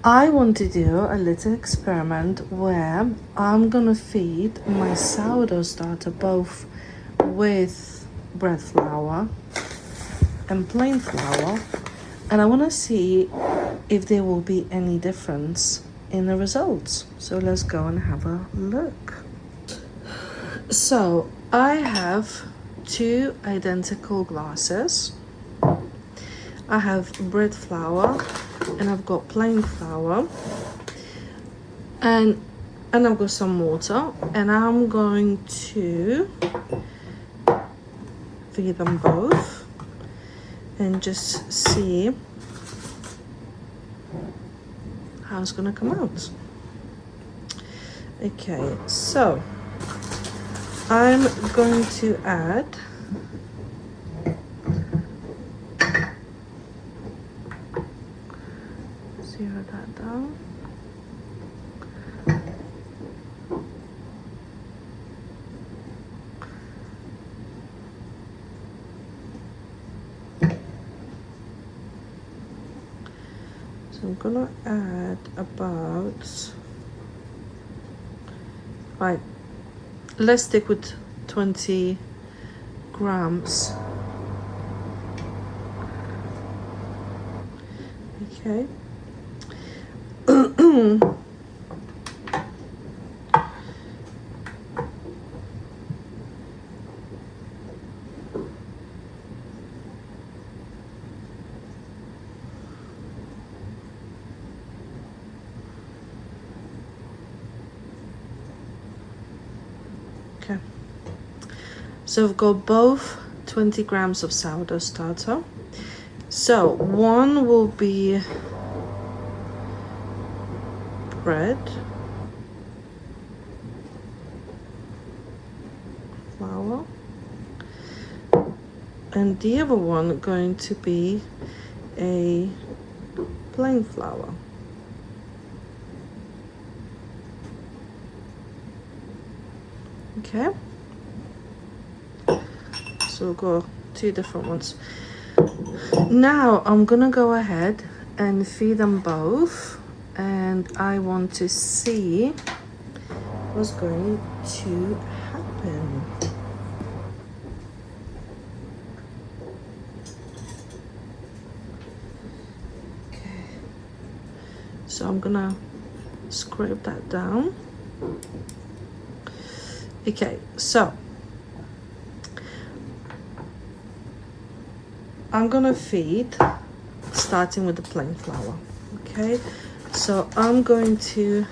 I want to do a little experiment where I'm gonna feed my sourdough starter both with bread flour and plain flour, and I want to see if there will be any difference in the results. So let's go and have a look. So I have 2 identical glasses. I have bread flour and I've got plain flour, and I've got some water, and I'm going to feed them both and just see how it's gonna come out. Okay, so I'm going to add zero that down. So I'm gonna add about, right, let's stick with 20 grams. Okay. Okay, so I've got both 20 grams of sourdough starter. So one will be bread flour, and the other one going to be a plain flour. Okay, so we've got 2 different ones. Now I'm gonna go ahead and feed them both, and I want to see what's going to happen. Okay, so I'm gonna scrape that down. Okay, so I'm gonna feed starting with the plain flour. Okay, so I'm going to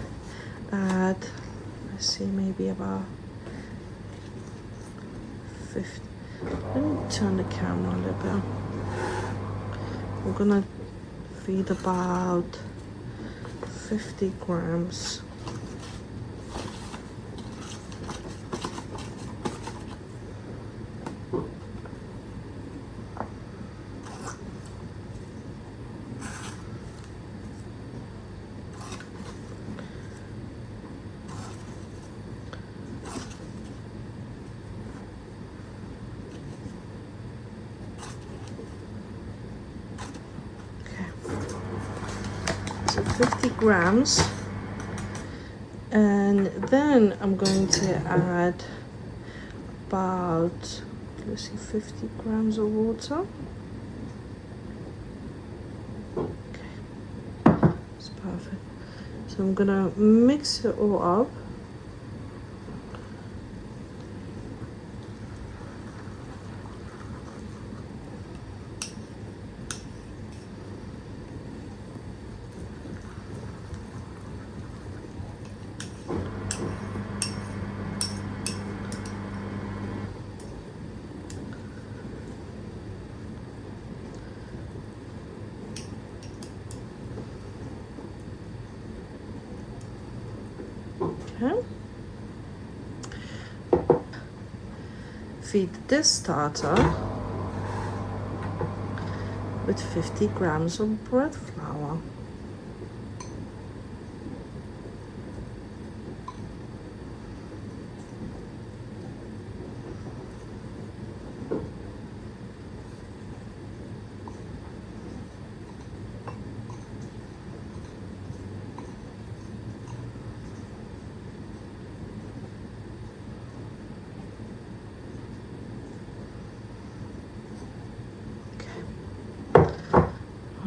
add, let's see, maybe about 50. Let me turn the camera a little bit. We're gonna feed about 50 grams. So 50 grams, and then I'm going to add about, let's see, 50 grams of water. Okay, it's perfect. So I'm gonna mix it all up. Okay. Feed this starter with 50 grams of bread flour.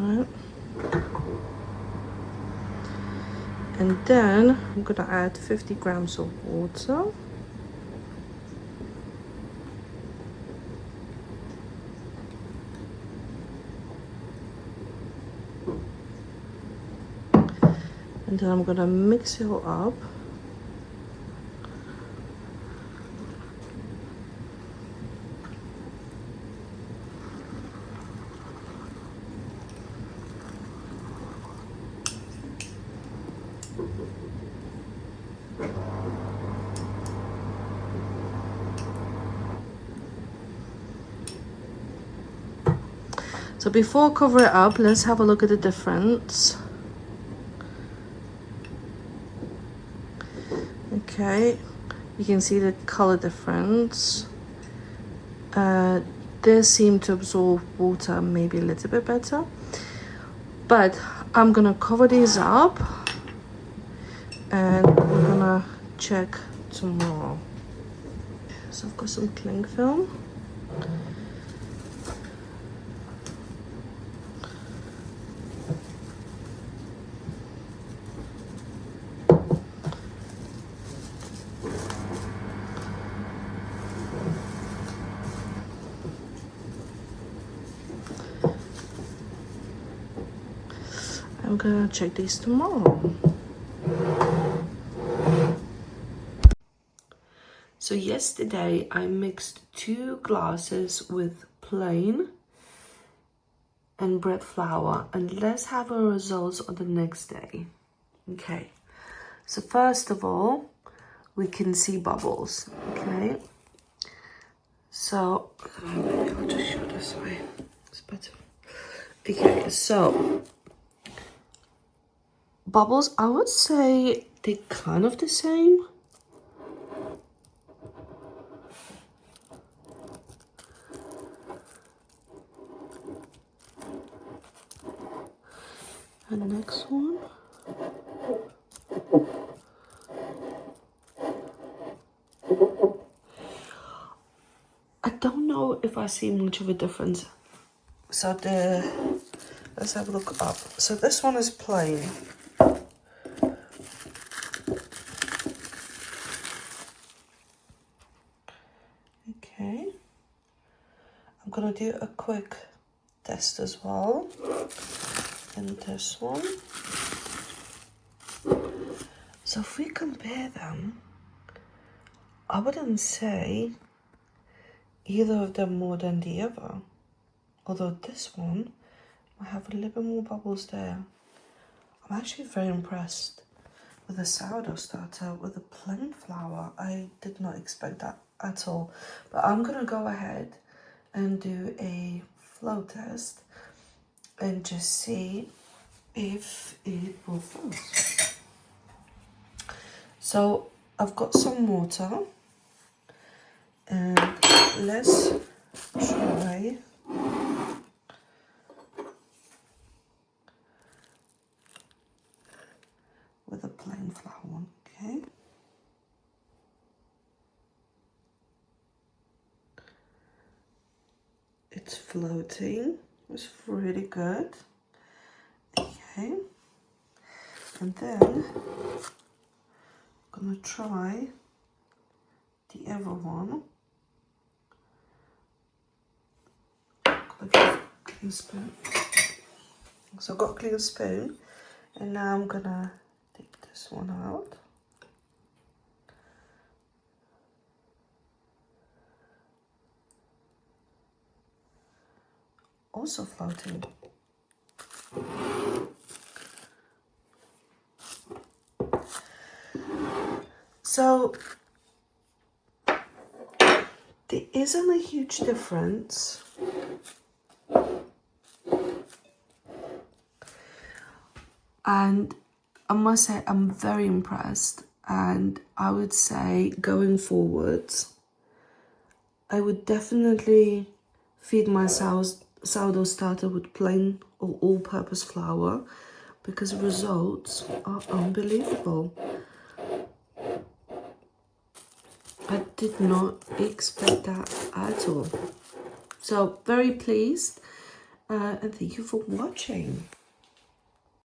Right. And then I'm gonna add 50 grams of water. And then I'm gonna mix it all up. So before I cover it up, let's have a look at the difference. Okay, you can see the color difference. This seemed to absorb water maybe a little bit better. But I'm gonna cover these up and we're gonna check tomorrow. So I've got some cling film. I'm gonna check these tomorrow. So yesterday I mixed 2 glasses with plain and bread flour, and let's have our results on the next day. Okay, so first of all, we can see bubbles. Okay, so maybe I'll just show this way, it's better. Okay, so bubbles, I would say they're kind of the same. And the next one. I don't know if I see much of a difference. So let's have a look up. So this one is plain. Okay. I'm gonna do a quick test as well. And this one. So if we compare them, I wouldn't say either of them more than the other. Although this one might have a little bit more bubbles there. I'm actually very impressed with the sourdough starter with the plain flour. I did not expect that at all. But I'm gonna go ahead and do a flow test and just see if it will flow. So I've got some water and let's try with a plain flour one, okay? It's floating, it's really good. Okay, and then I'm gonna try the other one. Got a clean spoon. So I've got a clean spoon, and now I'm gonna take this one out. Also floating. So there isn't a huge difference. And I must say I'm very impressed, and I would say going forwards I would definitely feed my sourdough starter with plain or all-purpose flour because the results are unbelievable. I did not expect that at all. So very pleased, and thank you for watching.